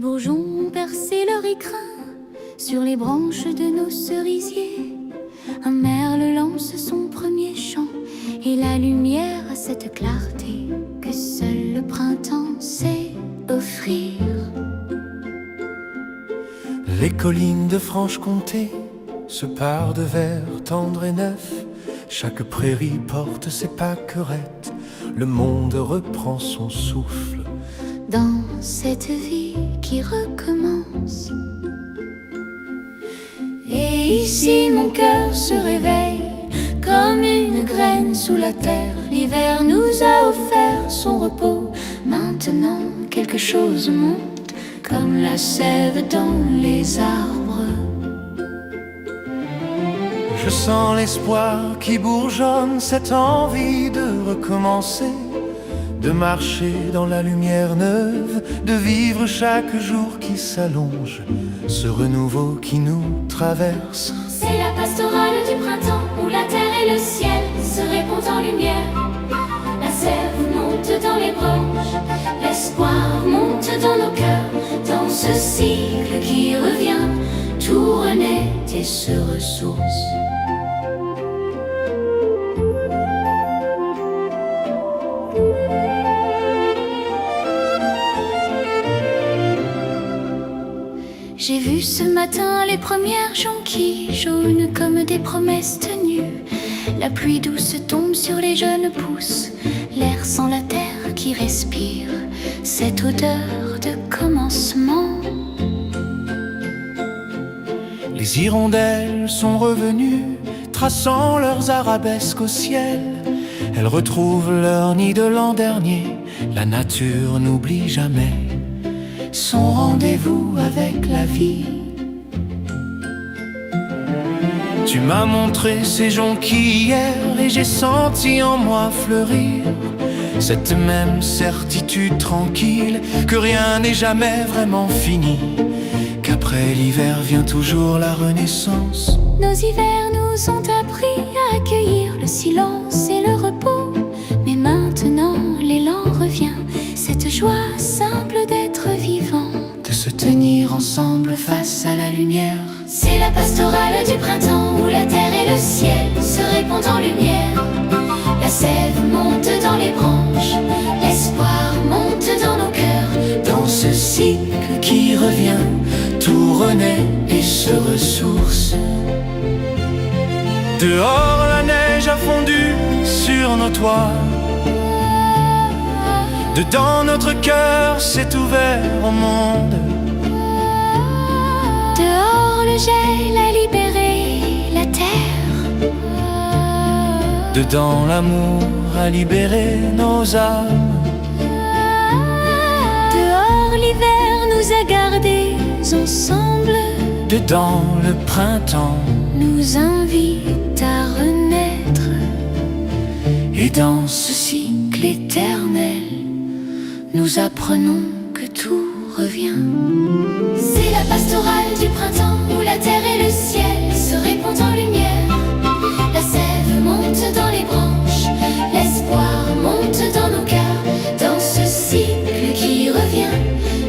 bourgeons ont percé leur écrin sur les branches de nos cerisiers. Un merle lance son premier chant et la lumière a cette clarté que seul le printemps sait offrir. Les collines de Franche-Comté se parent de vert tendre et neuf. Chaque prairie porte ses pâquerettes, le monde reprend son souffle. Dans cette vie qui recommence. Et ici mon cœur se réveille comme une graine sous la terre. L'hiver nous a offert son repos. Maintenant quelque chose monte comme la sève dans les arbres. Je sens l'espoir qui bourgeonne, cette envie de recommencer, de marcher dans la lumière neuve, de vivre chaque jour qui s'allonge, ce renouveau qui nous traverse. C'est la pastorale du printemps où la terre et le ciel se répondent en lumière. La sève monte dans les branches, l'espoir monte dans nos cœurs. Dans ce cycle qui revient, tout renaît et se ressource. J'ai vu ce matin les premières jonquilles jaunes comme des promesses tenues. La pluie douce tombe sur les jeunes pousses, l'air sent la terre qui respire cette odeur de commencement. Les hirondelles sont revenues, traçant leurs arabesques au ciel. Elles retrouvent leur nid de l'an dernier, la nature n'oublie jamais son rendez-vous avec la vie. Tu m'as montré ces jonquilles hier et j'ai senti en moi fleurir cette même certitude tranquille que rien n'est jamais vraiment fini, qu'après l'hiver vient toujours la renaissance. Nos hivers nous ont appris à accueillir le silence et le repos. Mais maintenant l'élan revient, cette joie simple d'être vivant, de se tenir ensemble face à la lumière. C'est la pastorale du printemps où la terre et le ciel se répondent en lumière. La sève monte dans les branches, l'espoir monte dans nos cœurs. Dans ce cycle qui revient, tout renaît et se ressource. Dehors la neige a fondu sur nos toits, dedans notre cœur s'est ouvert au monde. Dehors le gel a libéré la terre, dedans l'amour a libéré nos âmes. Dehors l'hiver nous a gardés ensemble, Dedans le printemps nous invite à renaître. et dans ce cycle éternel, Nous apprenons que tout revient. C'est la pastorale du printemps où la terre et le ciel se répondent en lumière. La sève monte dans les branches, l'espoir monte dans nos cœurs. Dans ce cycle qui revient,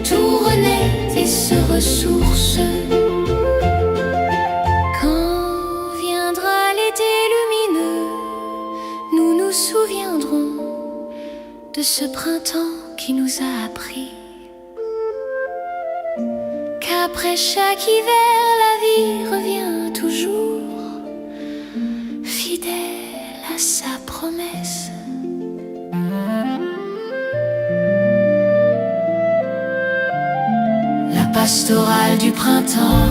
tout renaît et se ressource. Quand viendra l'été lumineux, nous nous souviendrons de ce printemps qui nous a appris qu'après chaque hiver, la vie revient toujours, fidèle à sa promesse. La pastorale du printemps.